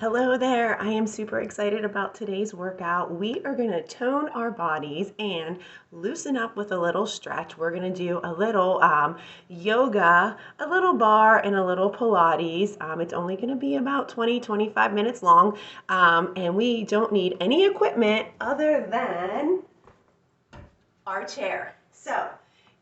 Hello there. I am super excited about today's workout. We are going to tone our bodies and loosen up with a little stretch. We're going to do a little yoga, a little bar, and a little Pilates. It's only going to be about 20-25 minutes long, and we don't need any equipment other than our chair. So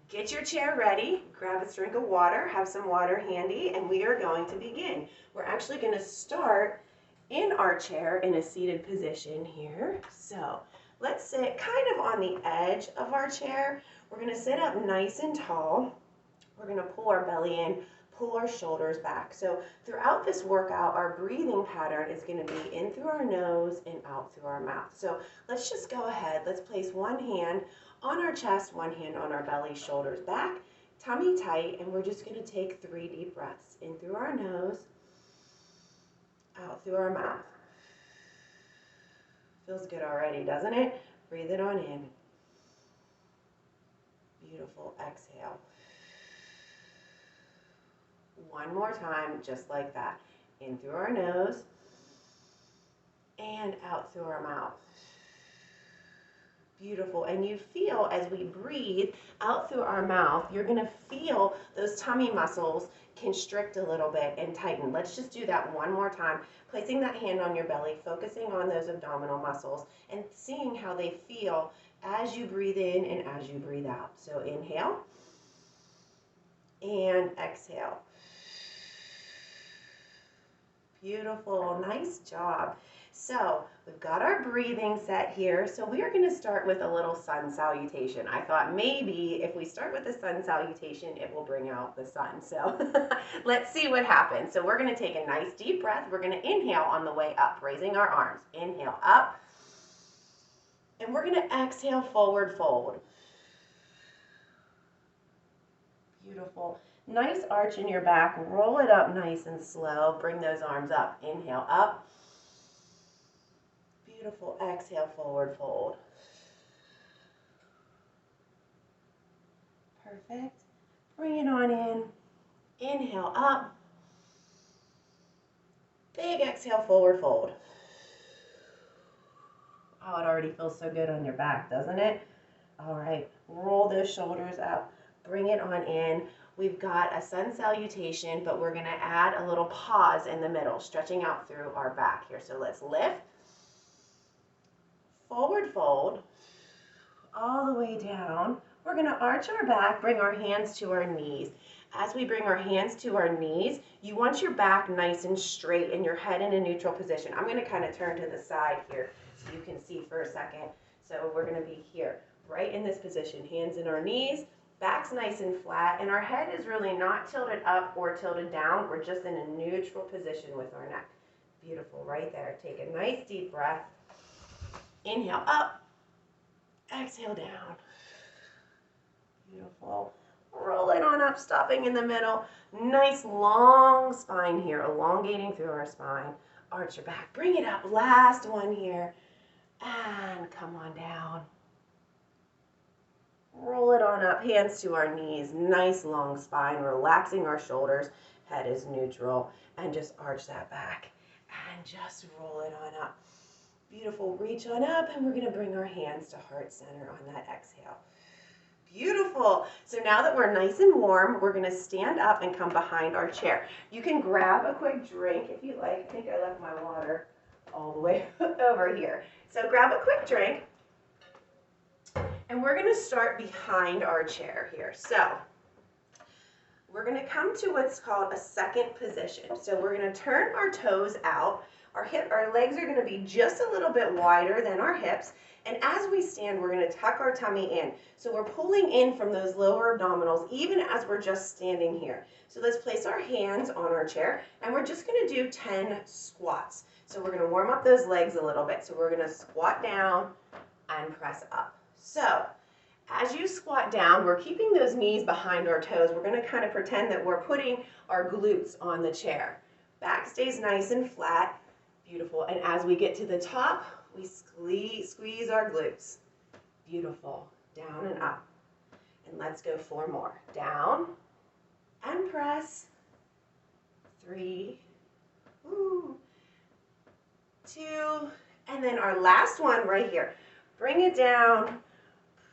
get your chair ready, grab a drink of water, have some water handy, and we are going to begin. We're actually going to start in our chair in a seated position here. So let's sit kind of on the edge of our chair. We're going to sit up nice and tall. We're going to pull our belly in, pull our shoulders back. So throughout this workout, our breathing pattern is going to be in through our nose and out through our mouth. So let's just go ahead. Let's place one hand on our chest, one hand on our belly, shoulders back, tummy tight, and we're just going to take 3 deep breaths in through our nose, out through our mouth. Feels good already, doesn't it? Breathe it on in. Beautiful. Exhale. One more time, just like that. In through our nose and out through our mouth. Beautiful. And you feel as we breathe out through our mouth, you're going to feel those tummy muscles constrict a little bit and tighten. Let's just do that one more time. Placing that hand on your belly, focusing on those abdominal muscles and seeing how they feel as you breathe in and as you breathe out. So inhale and exhale. Beautiful. Nice job. So we've got our breathing set here. So we are going to start with a little sun salutation. I thought maybe if we start with the sun salutation, it will bring out the sun. So let's see what happens. So we're going to take a nice deep breath. We're going to inhale on the way up, raising our arms. Inhale up. And we're going to exhale, forward fold. Beautiful. Nice arch in your back. Roll it up nice and slow. Bring those arms up. Inhale up. Beautiful. Exhale, forward fold. Perfect. Bring it on in. Inhale up. Big exhale, forward fold. Oh, it already feels so good on your back, doesn't it? All right. Roll those shoulders up. Bring it on in. We've got a sun salutation, but we're going to add a little pause in the middle, stretching out through our back here. So let's lift. Forward fold, all the way down. We're going to arch our back, bring our hands to our knees. As we bring our hands to our knees, you want your back nice and straight and your head in a neutral position. I'm going to kind of turn to the side here so you can see for a second. So we're going to be here, right in this position, hands in our knees, back's nice and flat, and our head is really not tilted up or tilted down. We're just in a neutral position with our neck. Beautiful, right there. Take a nice deep breath. Inhale up, exhale down. Beautiful. Roll it on up, stopping in the middle. Nice long spine here, elongating through our spine. Arch your back, bring it up. Last one here. And come on down. Roll it on up, hands to our knees. Nice long spine, relaxing our shoulders. Head is neutral. And just arch that back. And just roll it on up. Beautiful. Reach on up, and we're going to bring our hands to heart center on that exhale. Beautiful. So now that we're nice and warm, we're going to stand up and come behind our chair. You can grab a quick drink if you like. I think I left my water all the way over here. So grab a quick drink, and we're going to start behind our chair here. So we're going to come to what's called a second position. So we're going to turn our toes out. Our legs are going to be just a little bit wider than our hips. And as we stand, we're going to tuck our tummy in. So we're pulling in from those lower abdominals, even as we're just standing here. So let's place our hands on our chair, and we're just going to do 10 squats. So we're going to warm up those legs a little bit. So we're going to squat down and press up. So as you squat down, we're keeping those knees behind our toes. We're going to kind of pretend that we're putting our glutes on the chair. Back stays nice and flat. Beautiful. And as we get to the top, we squeeze our glutes. Beautiful. Down and up. And let's go 4 more. Down and press. 3. Woo. And then our last one right here. Bring it down,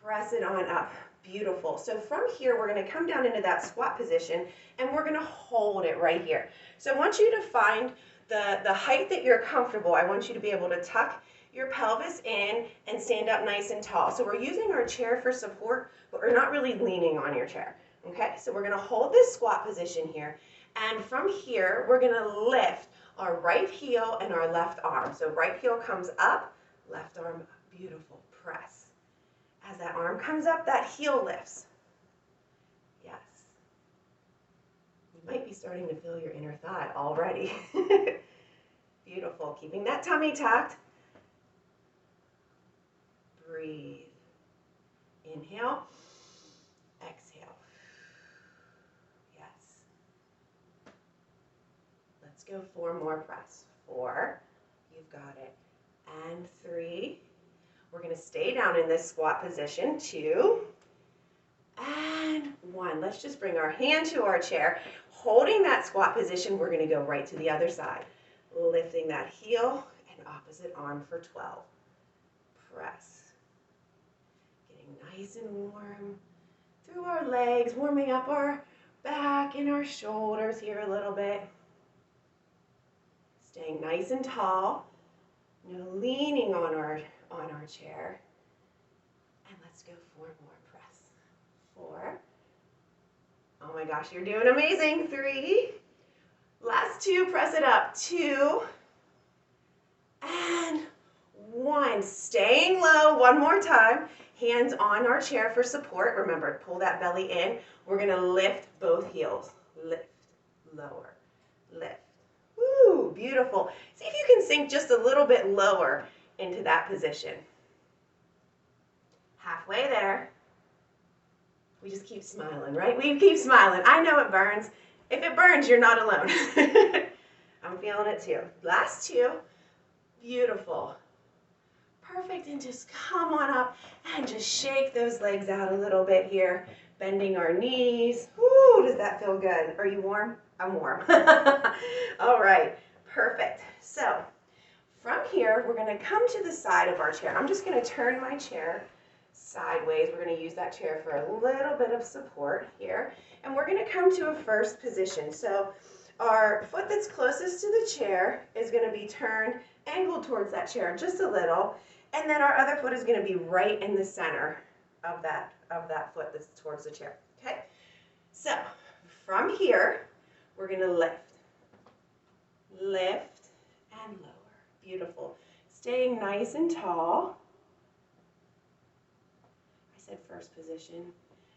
press it on up. Beautiful. So from here, we're going to come down into that squat position, and we're going to hold it right here. So I want you to find the height that you're comfortable. I want you to be able to tuck your pelvis in and stand up nice and tall. So we're using our chair for support, but we're not really leaning on your chair. Okay, so we're going to hold this squat position here, and from here, we're going to lift our right heel and our left arm. So right heel comes up, left arm up. Beautiful. Press. As that arm comes up, that heel lifts. Yes. You might be starting to feel your inner thigh already. Beautiful. Keeping that tummy tucked. Breathe. Inhale. Exhale. Yes. Let's go 4 more press. 4. You've got it. And 3. We're going to stay down in this squat position. 2. And 1. Let's just bring our hand to our chair. Holding that squat position, we're going to go right to the other side. Lifting that heel and opposite arm for 12. Press. Getting nice and warm through our legs, warming up our back and our shoulders here a little bit. Staying nice and tall. No leaning on our chair. And let's go 4 more. Press. 4. Oh my gosh, you're doing amazing. 3. Last 2, press it up. 2. And 1. Staying low. 1 more time. Hands on our chair for support. Remember, pull that belly in. We're going to lift both heels. Lift. Lower. Lift. Woo, beautiful. See if you can sink just a little bit lower into that position. Halfway there. We just keep smiling, right? We keep smiling. I know it burns. If it burns, you're not alone. I'm feeling it too. Last 2. Beautiful. Perfect. And just come on up and just shake those legs out a little bit here. Bending our knees. Woo, does that feel good? Are you warm? I'm warm. All right. Perfect. So from here, we're going to come to the side of our chair. I'm just going to turn my chair sideways. We're going to use that chair for a little bit of support here. And we're going to come to a first position. So our foot that's closest to the chair is going to be turned, angled towards that chair just a little. And then our other foot is going to be right in the center of that foot that's towards the chair. Okay? So from here, we're going to lift. Lift and lower. Beautiful. Staying nice and tall. I said first position,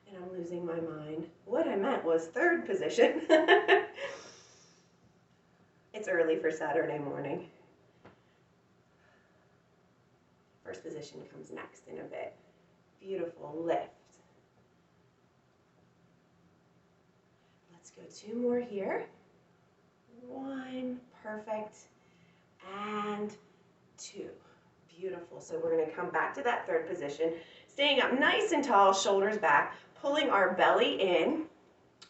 and I'm losing my mind. What I meant was third position. It's early for Saturday morning. First position comes next in a bit. Beautiful. Lift. Let's go 2 more here. 1. Perfect. And 2. Beautiful. So we're going to come back to that third position. Staying up nice and tall, shoulders back, pulling our belly in.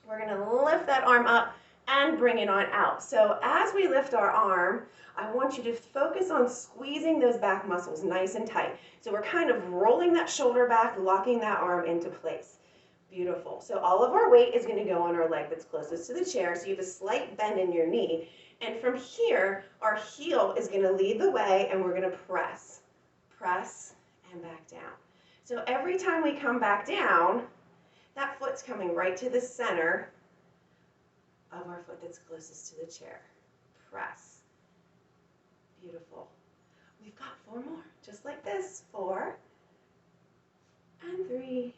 We're going to lift that arm up and bring it on out. So as we lift our arm, I want you to focus on squeezing those back muscles nice and tight. So we're kind of rolling that shoulder back, locking that arm into place. Beautiful. So all of our weight is going to go on our leg that's closest to the chair. So you have a slight bend in your knee. And from here, our heel is going to lead the way, and we're going to press. Press and back down. So every time we come back down, that foot's coming right to the center of our foot that's closest to the chair. Press. Beautiful. We've got 4 more, just like this. 4 and 3,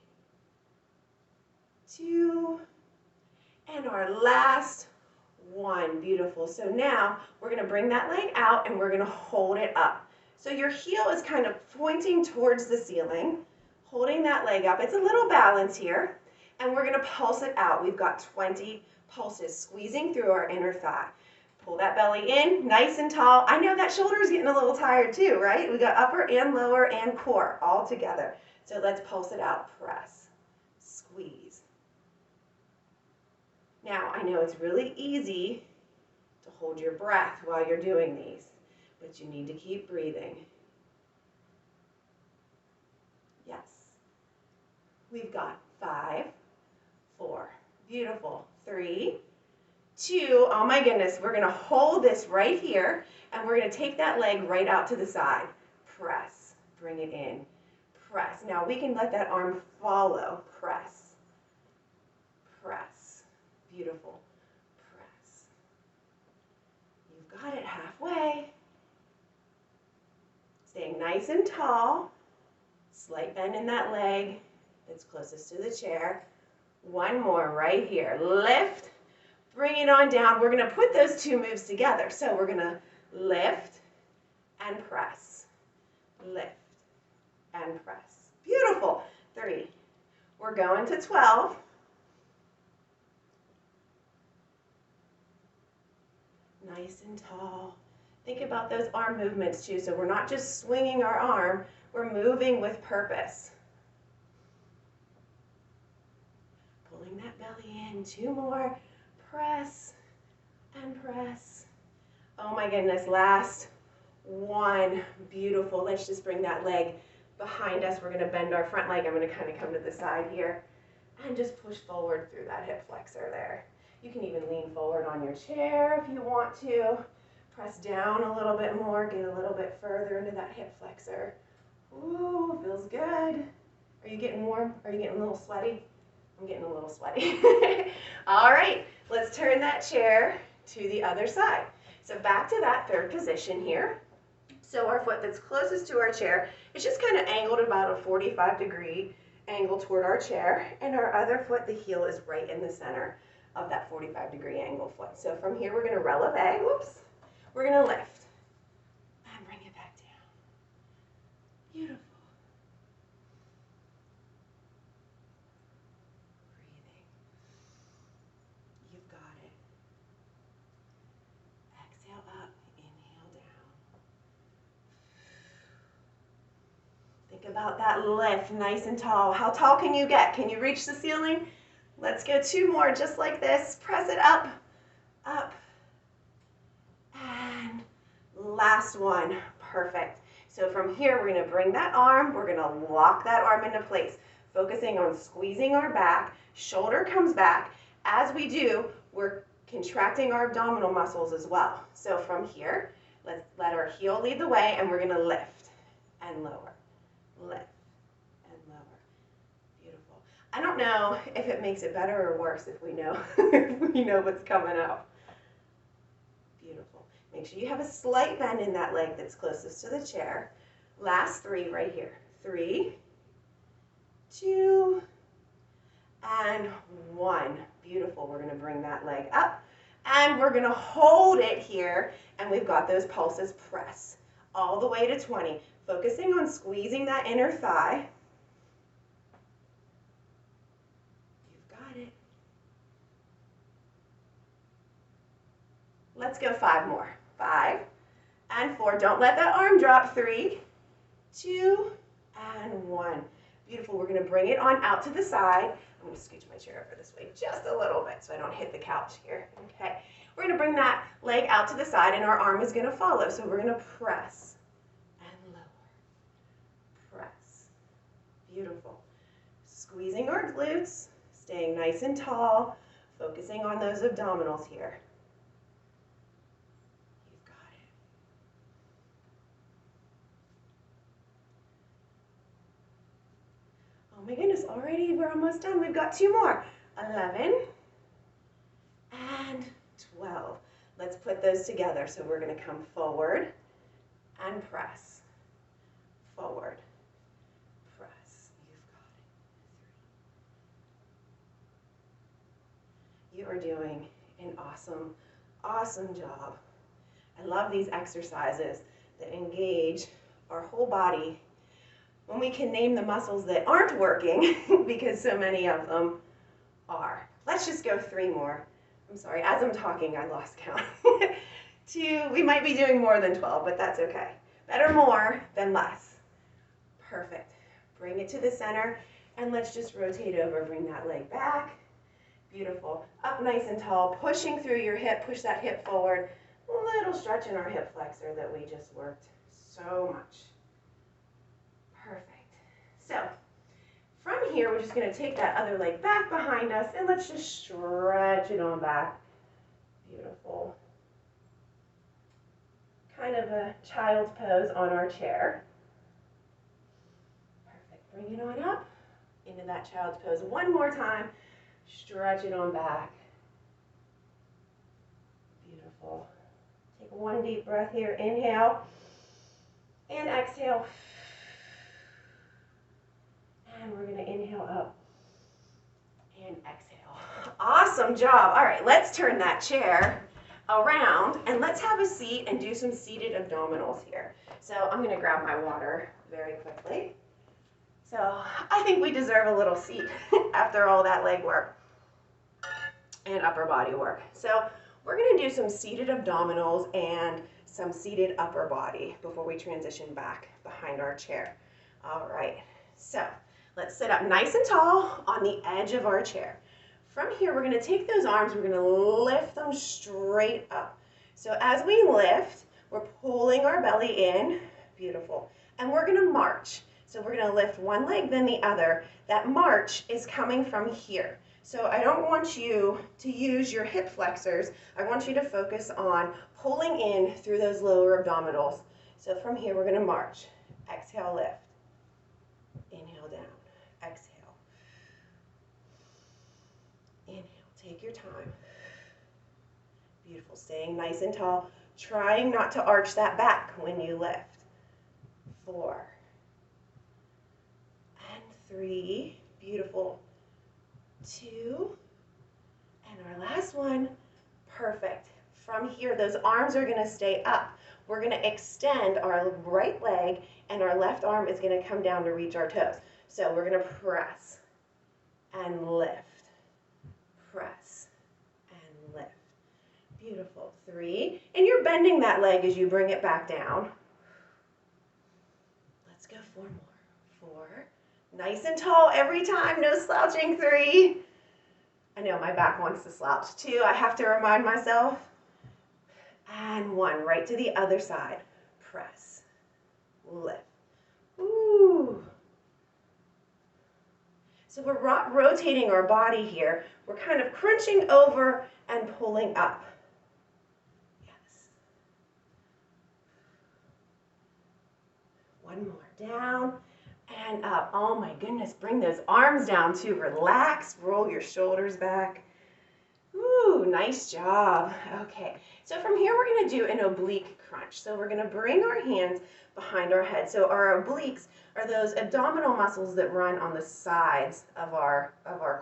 2, and our last 1. Beautiful. So now we're going to bring that leg out and we're going to hold it up. So your heel is kind of pointing towards the ceiling, holding that leg up. It's a little balance here, and we're going to pulse it out. We've got 20 pulses squeezing through our inner thigh. Pull that belly in, nice and tall. I know that shoulder is getting a little tired too, right? We got upper and lower and core all together. So let's pulse it out. Press, squeeze. Now, I know it's really easy to hold your breath while you're doing these, but you need to keep breathing. Yes. We've got 5, 4. Beautiful. 3, 2. Oh my goodness. We're going to hold this right here, and we're going to take that leg right out to the side. Press. Bring it in. Press. Now we can let that arm follow. Press. Press. Beautiful. Press. You've got it halfway. Staying nice and tall. Slight bend in that leg that's closest to the chair. One more right here. Lift. Bring it on down. We're going to put those two moves together. So we're going to lift and press. Lift and press. Beautiful. 3. We're going to 12. Nice and tall. Think about those arm movements too. So we're not just swinging our arm, we're moving with purpose. Pulling that belly in. 2 more. Press and press. Oh my goodness, last one. Beautiful. Let's just bring that leg behind us. We're going to bend our front leg. I'm going to kind of come to the side here and just push forward through that hip flexor there. You can even lean forward on your chair if you want to. Press down a little bit more, get a little bit further into that hip flexor. Ooh, feels good. Are you getting warm? Are you getting a little sweaty? I'm getting a little sweaty. All right, let's turn that chair to the other side. So back to that third position here. So our foot that's closest to our chair is just kind of angled about a 45-degree angle toward our chair, and our other foot, the heel, is right in the center of that 45-degree angle foot. So from here, we're going to releve. Whoops. We're going to lift and bring it back down. Beautiful. Breathing. You've got it. Exhale up, inhale down. Think about that lift, nice and tall. How tall can you get? Can you reach the ceiling? Let's go 2 more just like this. Press it up, up, and last one. Perfect. So from here, we're going to bring that arm, we're going to lock that arm into place, focusing on squeezing our back, shoulder comes back. As we do, we're contracting our abdominal muscles as well. So from here, let's let our heel lead the way, and we're going to lift and lower, lift and lower. Beautiful. I don't know if it makes it better or worse if we know, if we know what's coming up. Beautiful. Make sure you have a slight bend in that leg that's closest to the chair. Last 3 right here. 3, 2, and 1. Beautiful. We're going to bring that leg up, and we're going to hold it here, and we've got those pulses. Press all the way to 20, focusing on squeezing that inner thigh. You've got it. Let's go 5 more. 5 and 4. Don't let that arm drop. 3, 2, and 1. Beautiful. We're going to bring it on out to the side. I'm going to scooch my chair over this way just a little bit so I don't hit the couch here. Okay. We're going to bring that leg out to the side, and our arm is going to follow. So we're going to press and lower. Press. Beautiful. Squeezing our glutes, staying nice and tall, focusing on those abdominals here. Oh my goodness, already we're almost done. We've got 2 more. 11 and 12. Let's put those together. So we're going to come forward and press. Forward. Press. You've got it. 3. You are doing an awesome, awesome job. I love these exercises that engage our whole body when we can name the muscles that aren't working, because so many of them are. Let's just go 3 more. I'm sorry, as I'm talking, I lost count. 2, we might be doing more than 12, but that's okay. Better more than less. Perfect. Bring it to the center, and let's just rotate over, bring that leg back. Beautiful. Up nice and tall, pushing through your hip, push that hip forward. A little stretch in our hip flexor that we just worked so much. Perfect. So from here, we're just going to take that other leg back behind us, and let's just stretch it on back. Beautiful. Kind of a child's pose on our chair. Perfect. Bring it on up into that child's pose. One more time. Stretch it on back. Beautiful. Take one deep breath here. Inhale and exhale. And we're going to inhale up and exhale. Awesome job. All right, let's turn that chair around and let's have a seat and do some seated abdominals here. So I'm going to grab my water very quickly. So I think we deserve a little seat after all that leg work and upper body work. So we're going to do some seated abdominals and some seated upper body before we transition back behind our chair. All right, so let's sit up nice and tall on the edge of our chair. From here, we're going to take those arms, we're going to lift them straight up. So as we lift, we're pulling our belly in, beautiful, and we're going to march. So we're going to lift one leg, then the other. That march is coming from here. So I don't want you to use your hip flexors. I want you to focus on pulling in through those lower abdominals. So from here, we're going to march. Exhale, lift. Inhale down. Exhale. Inhale. Take your time. Beautiful. Staying nice and tall. Trying not to arch that back when you lift. 4 and 3. Beautiful. 2 and our last one. Perfect. From here, those arms are going to stay up. We're going to extend our right leg and our left arm is going to come down to reach our toes. So we're going to press and lift. Press and lift. Beautiful. 3. And you're bending that leg as you bring it back down. Let's go 4 more. 4. Nice and tall every time. No slouching. 3. I know my back wants to slouch. 2. I have to remind myself. And 1. Right to the other side. Press. Lift. Ooh. So we're rotating our body here. We're kind of crunching over and pulling up. Yes. 1 more. Down and up. Oh my goodness. Bring those arms down too. Relax. Roll your shoulders back. Ooh, nice job. Okay. So from here, we're going to do an oblique crunch. So we're going to bring our hands behind our head. So our obliques are those abdominal muscles that run on the sides of our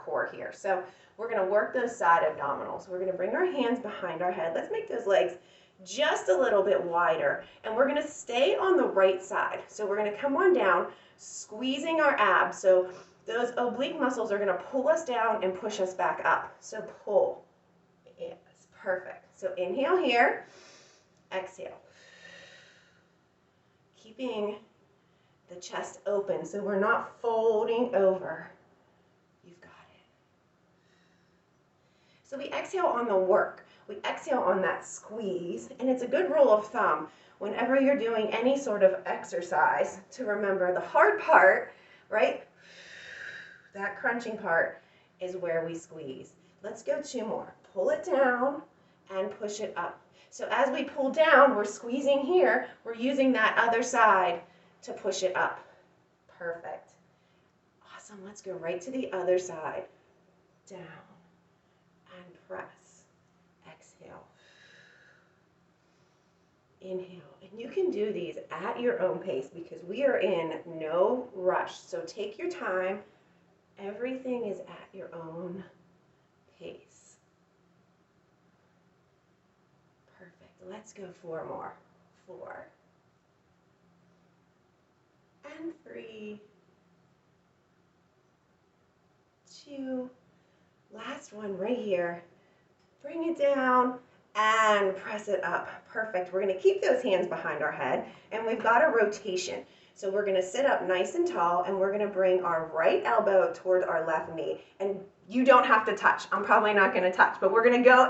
core here. So we're going to work those side abdominals. We're going to bring our hands behind our head. Let's make those legs just a little bit wider. And we're going to stay on the right side. So we're going to come on down, squeezing our abs. So those oblique muscles are going to pull us down and push us back up. So pull. Yes, perfect. So inhale here, exhale. Keeping the chest open so we're not folding over. You've got it. So we exhale on the work. We exhale on that squeeze, and it's a good rule of thumb whenever you're doing any sort of exercise to remember the hard part, right? That crunching part is where we squeeze. Let's go 2 more. Pull it down and push it up. So as we pull down, we're squeezing here. We're using that other side to push it up. Perfect. Awesome. Let's go right to the other side. Down and press. Exhale. Inhale. And you can do these at your own pace because we are in no rush. So take your time. Everything is at your own pace. Perfect. Let's go 4 more. 4 and 3, 2, last one right here. Bring it down and press it up. Perfect. We're going to keep those hands behind our head, and we've got a rotation. So we're going to sit up nice and tall, and we're going to bring our right elbow toward our left knee. And you don't have to touch. I'm probably not going to touch, but we're going to go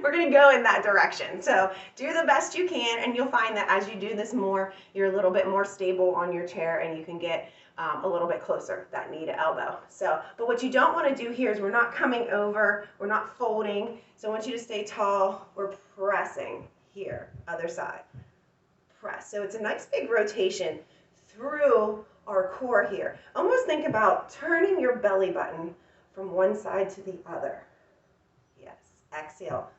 we're going to go in that direction. So do the best you can, and you'll find that as you do this more, you're a little bit more stable on your chair, and you can get a little bit closer, that knee to elbow. So, but what you don't want to do here is we're not coming over, we're not folding. So I want you to stay tall. We're pressing here, other side. Press. So it's a nice big rotation through our core here. Almost think about turning your belly button from one side to the other. Yes. Exhale.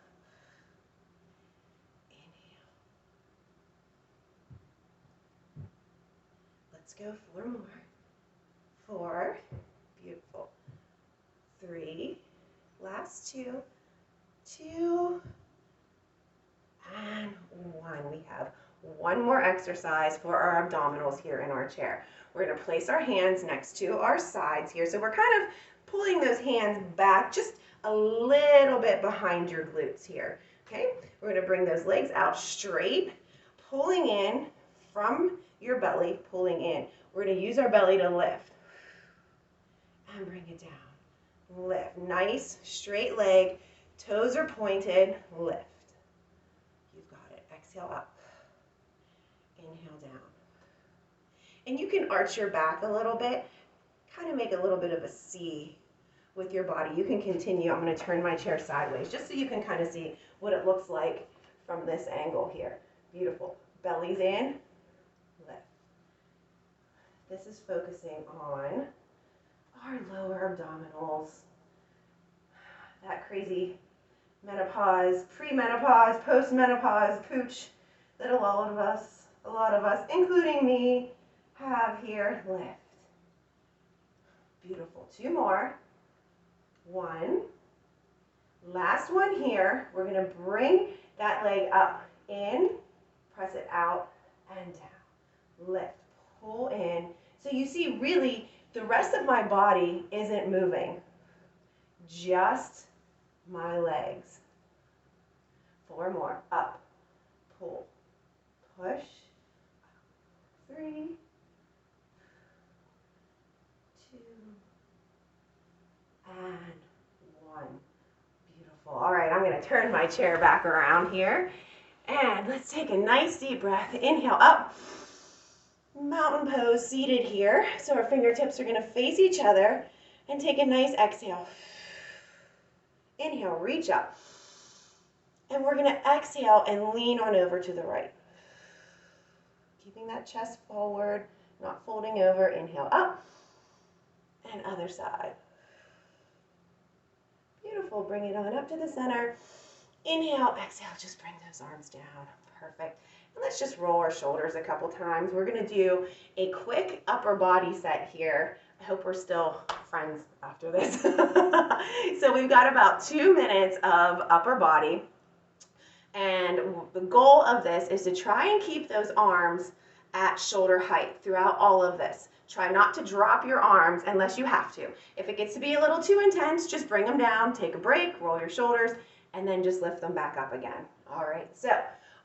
Inhale. Let's go 4 more. 4. Beautiful. 3. Last 2. 2. And 1. We have one more exercise for our abdominals here in our chair. We're going to place our hands next to our sides here. So we're kind of pulling those hands back just a little bit behind your glutes here. Okay? We're going to bring those legs out straight, pulling in from your belly, pulling in. We're going to use our belly to lift. And bring it down. Lift. Nice, straight leg. Toes are pointed. Lift. You've got it. Exhale up. Inhale down. And you can arch your back a little bit. Kind of make a little bit of a C with your body. You can continue. I'm going to turn my chair sideways just so you can kind of see what it looks like from this angle here. Beautiful. Belly's in. Lift. This is focusing on our lower abdominals. That crazy menopause, pre-menopause, post-menopause pooch that a lot of us, including me, have here. Lift. Beautiful. 2 more. 1. Last one here. We're going to bring that leg up, in, press it out, and down. Lift. Pull in. So you see, really, the rest of my body isn't moving. Just my legs. 4 more. Up. Pull. Push. 3. 2. And 1. Beautiful. All right, I'm going to turn my chair back around here. And let's take a nice deep breath. Inhale up. Mountain pose, seated here. So our fingertips are going to face each other. And take a nice exhale. Inhale, reach up. And we're going to exhale and lean on over to the right. Keeping that chest forward, not folding over. Inhale up. And other side. Beautiful. Bring it on up to the center. Inhale, exhale. Just bring those arms down. Perfect. And let's just roll our shoulders a couple times. We're going to do a quick upper body set here. I hope we're still friends after this. So we've got about 2 minutes of upper body. And the goal of this is to try and keep those arms at shoulder height throughout all of this. Try not to drop your arms unless you have to. If it gets to be a little too intense, just bring them down, take a break, roll your shoulders, and then just lift them back up again. All right, so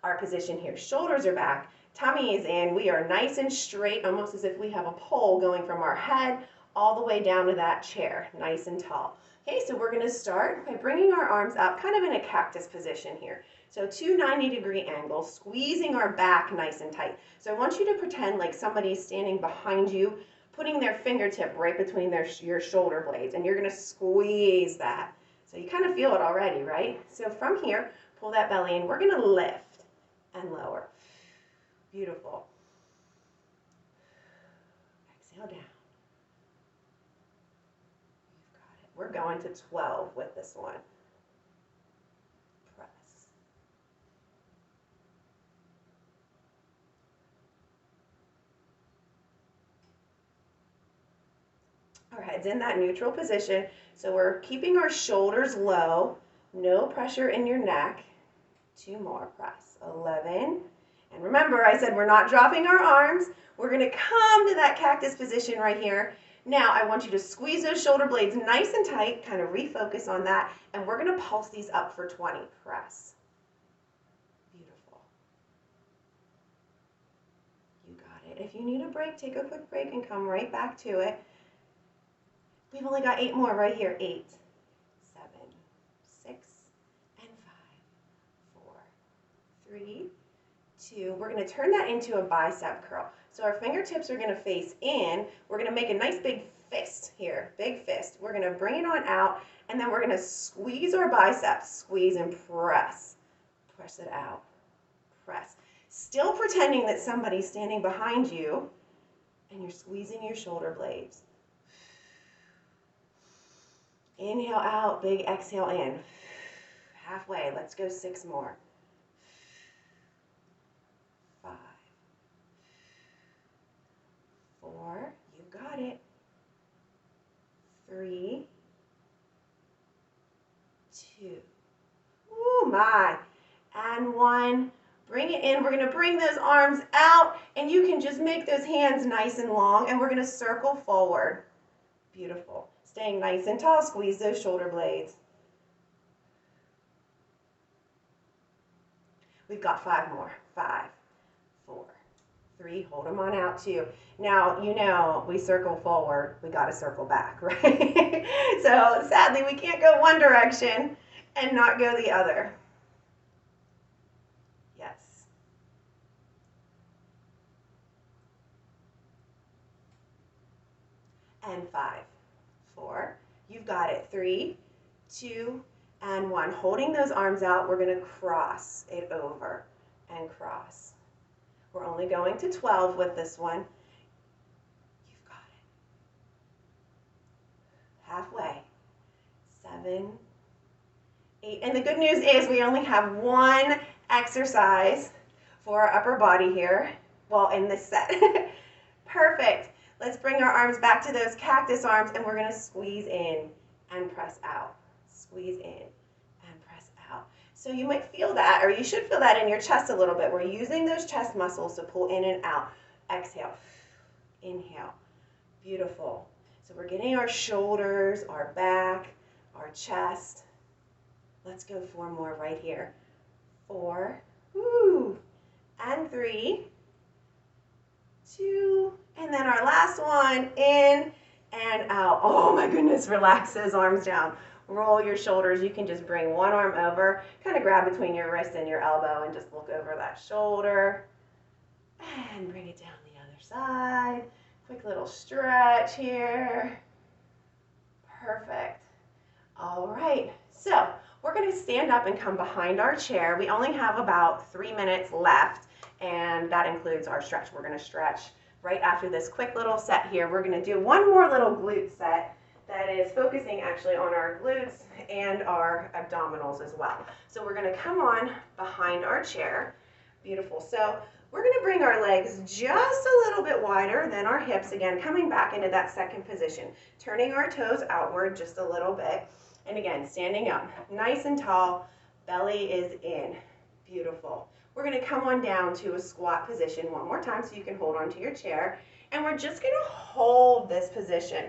our position here, shoulders are back, tummy is in. We are nice and straight, almost as if we have a pole going from our head all the way down to that chair, nice and tall. Okay, so we're gonna start by bringing our arms up, kind of in a cactus position here. So 2 90-degree angles, squeezing our back nice and tight. So I want you to pretend like somebody's standing behind you, putting their fingertip right between your shoulder blades, and you're gonna squeeze that. So you kind of feel it already, right? So from here, pull that belly in. We're gonna lift and lower. Beautiful. Exhale down. You've got it. We're going to 12 with this one. Press. Our head's in that neutral position, so we're keeping our shoulders low, no pressure in your neck. 2 more, press. 11. And remember, I said we're not dropping our arms. We're going to come to that cactus position right here. Now, I want you to squeeze those shoulder blades nice and tight, kind of refocus on that, and we're going to pulse these up for 20. Press. Beautiful. You got it. If you need a break, take a quick break and come right back to it. We've only got 8 more right here. 8, 7, 6, and 5, 4, 3, 2. We're going to turn that into a bicep curl. So our fingertips are going to face in. We're going to make a nice big fist here, big fist. We're going to bring it on out, and then we're going to squeeze our biceps, squeeze and press. Press it out, press. Still pretending that somebody's standing behind you, and you're squeezing your shoulder blades. Inhale out, big exhale in. Halfway, let's go 6 more. 5, 4, you got it. 3, 2, oh my, and 1. Bring it in. We're going to bring those arms out, and you can just make those hands nice and long, and we're going to circle forward. Beautiful. Staying nice and tall, squeeze those shoulder blades. We've got 5 more. 5, 4, 3, hold them on out 2. Now, you know, we circle forward, we got to circle back, right? So sadly, we can't go one direction and not go the other. Yes. And 5, 4, you've got it. 3, 2, and 1. Holding those arms out, we're going to cross it over and cross. We're only going to 12 with this one. You've got it. Halfway. 7, 8. And the good news is we only have 1 exercise for our upper body here, well, in this set. Perfect. Let's bring our arms back to those cactus arms, and we're going to squeeze in and press out. Squeeze in and press out. So you might feel that, or you should feel that in your chest a little bit. We're using those chest muscles to pull in and out. Exhale. Inhale. Beautiful. So we're getting our shoulders, our back, our chest. Let's go 4 more right here. 4, woo, and 3, 2, and then our last one, in and out. Oh my goodness, relax those arms down. Roll your shoulders. You can just bring one arm over, kind of grab between your wrist and your elbow and just look over that shoulder. And bring it down the other side. Quick little stretch here. Perfect. All right, so we're going to stand up and come behind our chair. We only have about 3 minutes left, and that includes our stretch. We're going to stretch right after this quick little set here. We're going to do one more little glute set that is focusing actually on our glutes and our abdominals as well. So we're going to come on behind our chair. Beautiful. So we're going to bring our legs just a little bit wider than our hips, again, coming back into that second position, turning our toes outward just a little bit. And again, standing up, nice and tall, belly is in. Beautiful. We're going to come on down to a squat position one more time so you can hold onto your chair. And we're just going to hold this position.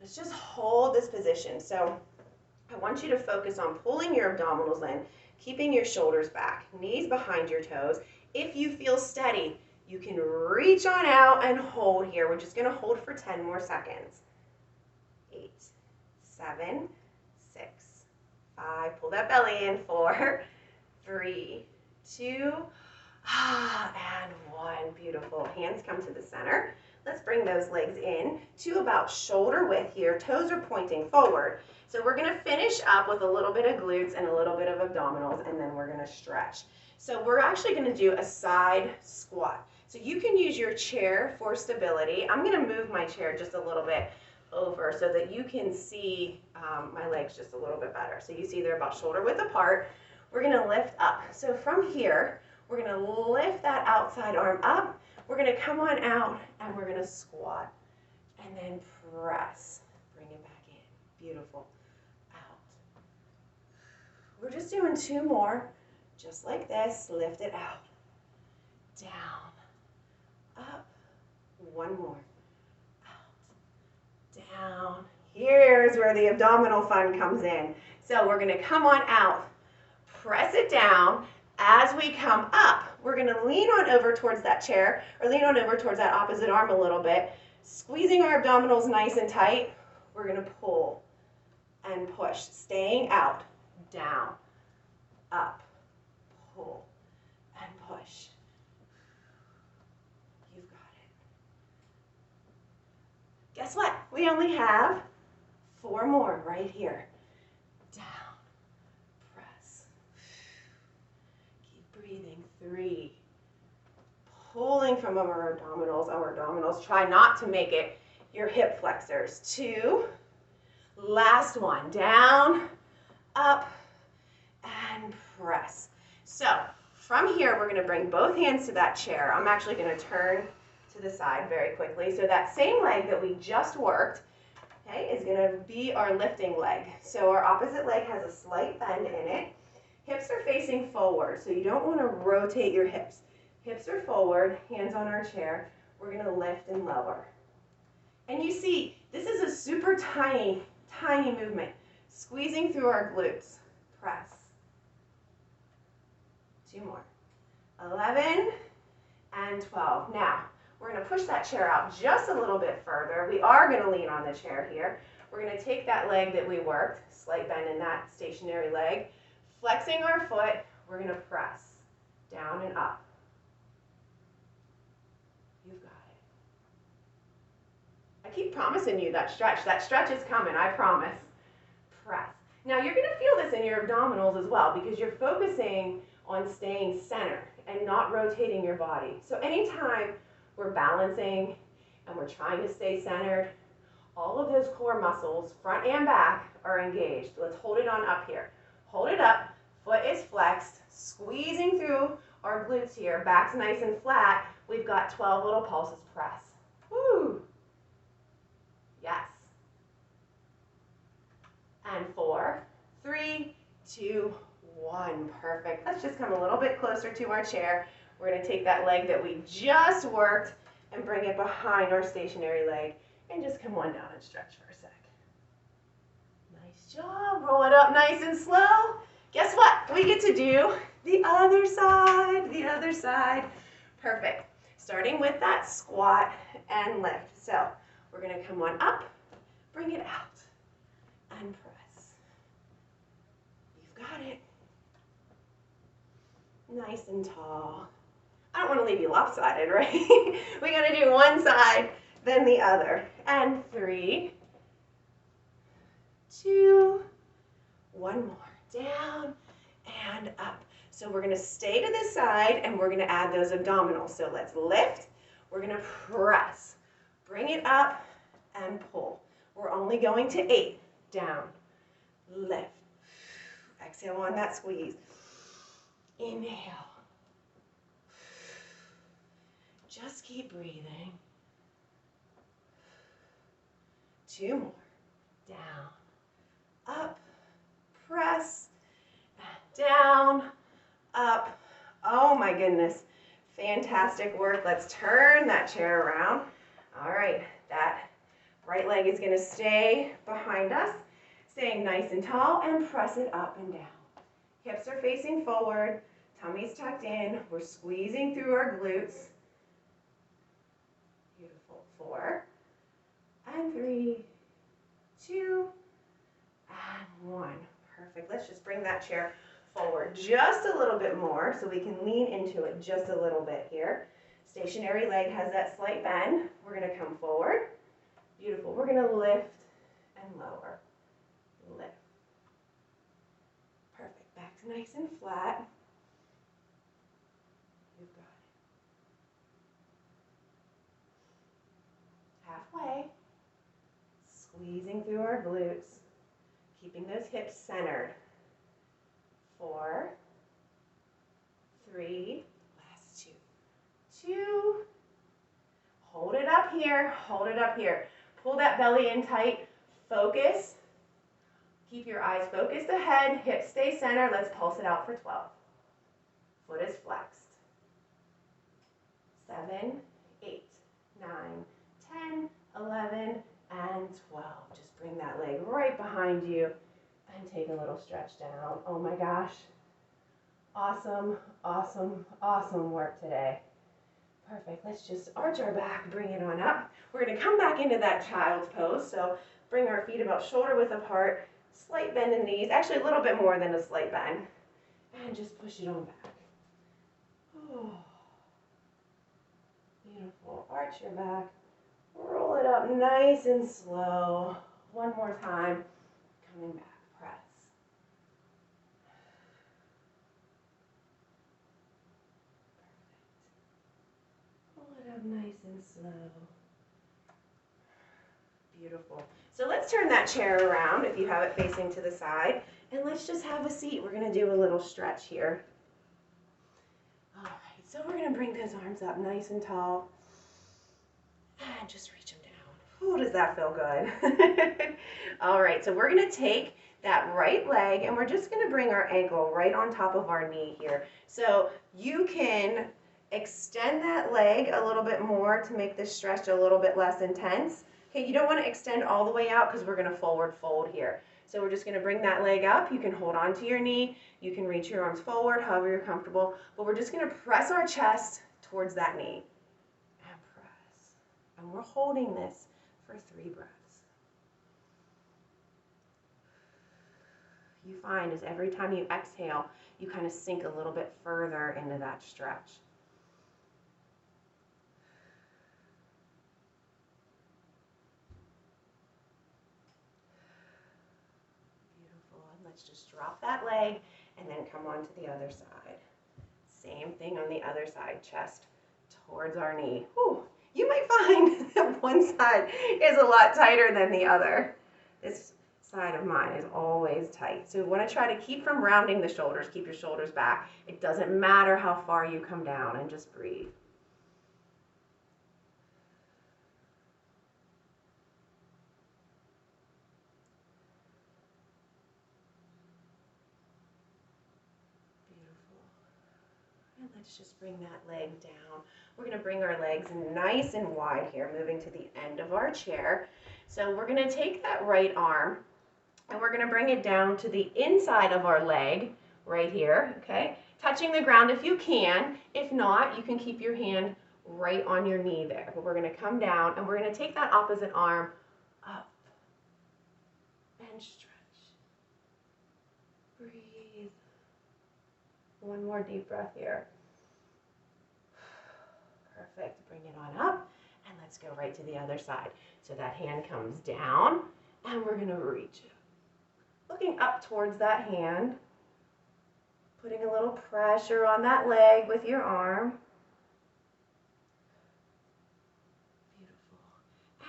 Let's just hold this position. So I want you to focus on pulling your abdominals in, keeping your shoulders back, knees behind your toes. If you feel steady, you can reach on out and hold here. We're just going to hold for 10 more seconds. 8, 7, 6, 5. Pull that belly in. 4, 3, 2, and 1. Beautiful. Hands come to the center. Let's bring those legs in to about shoulder width here. Toes are pointing forward. So we're going to finish up with a little bit of glutes and a little bit of abdominals, and then we're going to stretch. So we're actually going to do a side squat. So you can use your chair for stability. I'm going to move my chair just a little bit over so that you can see my legs just a little bit better. So you see they're about shoulder width apart. We're going to lift up. So from here, we're going to lift that outside arm up. We're going to come on out, and we're going to squat, and then press. Bring it back in. Beautiful. Out. We're just doing 2 more, just like this. Lift it out. Down. Up. 1 more. Out. Down. Here's where the abdominal fun comes in. So we're going to come on out. Press it down. As we come up, we're gonna lean on over towards that chair, or lean on over towards that opposite arm a little bit, squeezing our abdominals nice and tight. We're gonna pull and push, staying out, down, up, pull, and push. You've got it. Guess what? We only have 4 more right here. Down, press. Keep breathing. 3. Pulling from our abdominals. Try not to make it your hip flexors. 2. Last one. Down, up, and press. So from here, we're going to bring both hands to that chair. I'm actually going to turn to the side very quickly. So that same leg that we just worked, okay, is going to be our lifting leg. So our opposite leg has a slight bend in it. Hips are facing forward, so you don't want to rotate your hips. Hips are forward, hands on our chair. We're going to lift and lower. And you see, this is a super tiny, tiny movement. Squeezing through our glutes. Press. 2 more. 11 and 12. Now, we're going to push that chair out just a little bit further. We are going to lean on the chair here. We're going to take that leg that we worked, slight bend in that stationary leg, flexing our foot, we're going to press down and up. You've got it. I keep promising you that stretch. That stretch is coming, I promise. Press. Now you're going to feel this in your abdominals as well because you're focusing on staying centered and not rotating your body. So anytime we're balancing and we're trying to stay centered, all of those core muscles, front and back, are engaged. Let's hold it on up here. Hold it up, foot is flexed, squeezing through our glutes here, back's nice and flat. We've got 12 little pulses. Press. Woo! Yes. And 4, 3, 2, 1. Perfect. Let's just come a little bit closer to our chair. We're going to take that leg that we just worked and bring it behind our stationary leg and just come on down and stretch for a sec. Nice job. Roll it up nice and slow. Guess what? We get to do the other side, the other side. Perfect. Starting with that squat and lift. So we're going to come on up, bring it out, and press. You've got it. Nice and tall. I don't want to leave you lopsided, right? We got to do one side, then the other. And 3, 2, 1 more. Down and up. So we're going to stay to this side and we're going to add those abdominals. So let's lift. We're going to press. Bring it up and pull. We're only going to 8. Down. Lift. Exhale on that squeeze. Inhale. Just keep breathing. 2 more. Down. Up. Press. Down. Up. Oh my goodness. Fantastic work. Let's turn that chair around. All right. That right leg is going to stay behind us, staying nice and tall, and press it up and down. Hips are facing forward. Tummy's tucked in. We're squeezing through our glutes. Beautiful. 4 and 3, 2 and 1. Perfect. Let's just bring that chair forward just a little bit more so we can lean into it just a little bit here. Stationary leg has that slight bend. We're going to come forward. Beautiful. We're going to lift and lower. Lift. Perfect. Back to nice and flat. You've got it. Halfway. Squeezing through our glutes. Keeping those hips centered. 4, 3, last 2. 2. Hold it up here. Hold it up here. Pull that belly in tight. Focus. Keep your eyes focused ahead. Hips stay centered. Let's pulse it out for 12. Foot is flexed. 7, 8, 9, 10, 11, and 12. Just bring that leg right behind you and take a little stretch down. Oh my gosh. Awesome, awesome, awesome work today. Perfect. Let's just arch our back, bring it on up. We're going to come back into that child's pose. So bring our feet about shoulder width apart, slight bend in the knees, actually a little bit more than a slight bend, and just push it on back. Oh, beautiful. Arch your back, roll it up nice and slow. One more time. Coming back, press. Pull it up nice and slow. Beautiful. So let's turn that chair around if you have it facing to the side, and let's just have a seat. We're going to do a little stretch here. All right, so we're going to bring those arms up nice and tall, and just reach them down. Oh, does that feel good? All right, so we're going to take that right leg, and we're just going to bring our ankle right on top of our knee here. So you can extend that leg a little bit more to make this stretch a little bit less intense. Okay, you don't want to extend all the way out because we're going to forward fold here. So we're just going to bring that leg up. You can hold on to your knee. You can reach your arms forward, however you're comfortable. But we're just going to press our chest towards that knee. And press. And we're holding this for 3 breaths. You find is every time you exhale, you kind of sink a little bit further into that stretch. Let's just drop that leg and then come on to the other side. Same thing on the other side, chest towards our knee. Whew. You might find that one side is a lot tighter than the other. This side of mine is always tight. So you want to try to keep from rounding the shoulders. Keep your shoulders back. It doesn't matter how far you come down, and just breathe. And let's just bring that leg down. We're going to bring our legs nice and wide here, moving to the end of our chair. So we're going to take that right arm and we're going to bring it down to the inside of our leg right here, okay? Touching the ground if you can. If not, you can keep your hand right on your knee there. But we're going to come down and we're going to take that opposite arm up and stretch. Breathe. One more deep breath here. Perfect. Bring it on up, and let's go right to the other side. So that hand comes down, and we're going to reach it. Looking up towards that hand, putting a little pressure on that leg with your arm. Beautiful.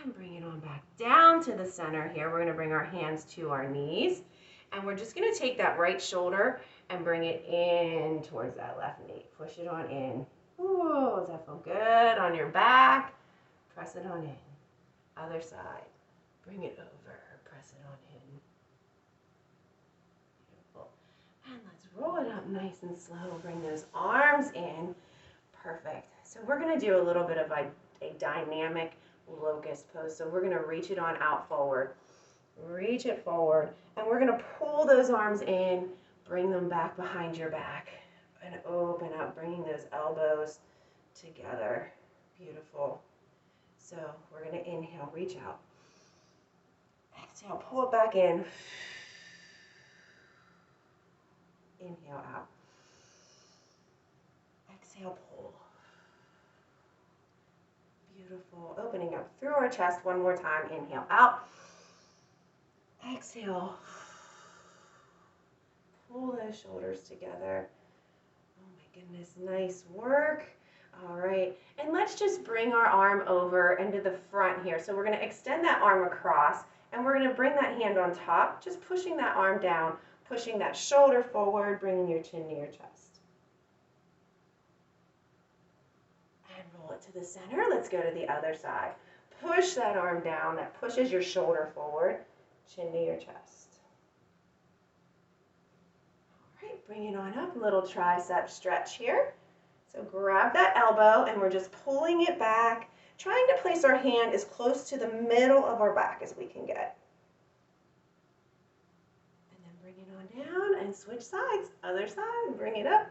And bring it on back down to the center here. We're going to bring our hands to our knees, and we're just going to take that right shoulder and bring it in towards that left knee. Push it on in. Ooh, does that feel good on your back? Press it on in. Other side. Bring it over. Press it on in. Beautiful. And let's roll it up nice and slow. Bring those arms in. Perfect. So we're going to do a little bit of a dynamic locust pose. So we're going to reach it on out forward. Reach it forward. And we're going to pull those arms in. Bring them back behind your back. And open up, bringing those elbows together. Beautiful. So we're going to inhale, reach out. Exhale, pull it back in. Inhale out. Exhale, pull. Beautiful. Opening up through our chest one more time. Inhale out. Exhale. Pull those shoulders together. Goodness, nice work. All right, and let's just bring our arm over into the front here. So we're going to extend that arm across, and we're going to bring that hand on top, just pushing that arm down, pushing that shoulder forward, bringing your chin to your chest. And roll it to the center. Let's go to the other side. Push that arm down. That pushes your shoulder forward, chin to your chest. Bring it on up, little tricep stretch here. So grab that elbow and we're just pulling it back, trying to place our hand as close to the middle of our back as we can get. And then bring it on down and switch sides. Other side, bring it up.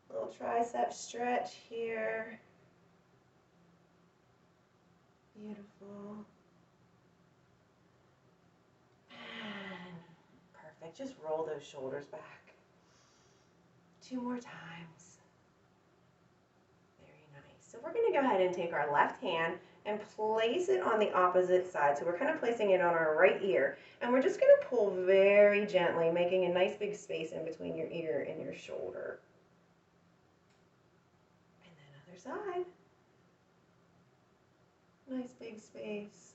Little tricep stretch here. Beautiful. And perfect. Just roll those shoulders back. 2 more times. Very nice. So we're going to go ahead and take our left hand and place it on the opposite side. So we're kind of placing it on our right ear. And we're just going to pull very gently, making a nice big space in between your ear and your shoulder. And then other side. Nice big space.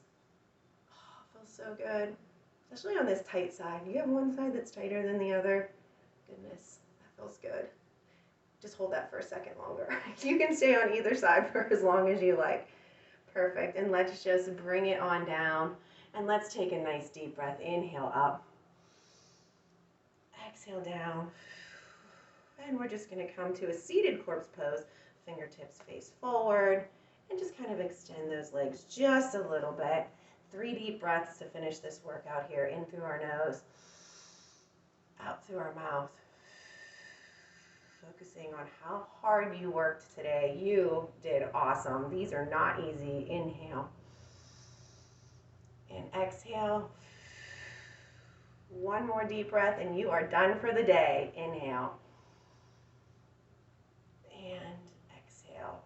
Oh, feels so good. Especially on this tight side. You have one side that's tighter than the other. Goodness, that feels good. Just hold that for a second longer. You can stay on either side for as long as you like. Perfect. And let's just bring it on down. And let's take a nice deep breath. Inhale up. Exhale down. And we're just going to come to a seated corpse pose. Fingertips face forward. And just kind of extend those legs just a little bit. 3 deep breaths to finish this workout here. In through our nose. Out through our mouth. Focusing on how hard you worked today. You did awesome. These are not easy. Inhale. And exhale. 1 more deep breath and you are done for the day. Inhale. And exhale.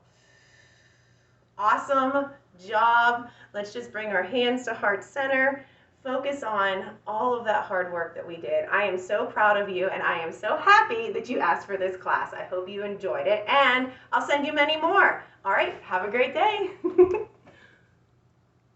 Awesome job. Let's just bring our hands to heart center. Focus on all of that hard work that we did. I am so proud of you and I am so happy that you asked for this class. I hope you enjoyed it and I'll send you many more. All right, have a great day.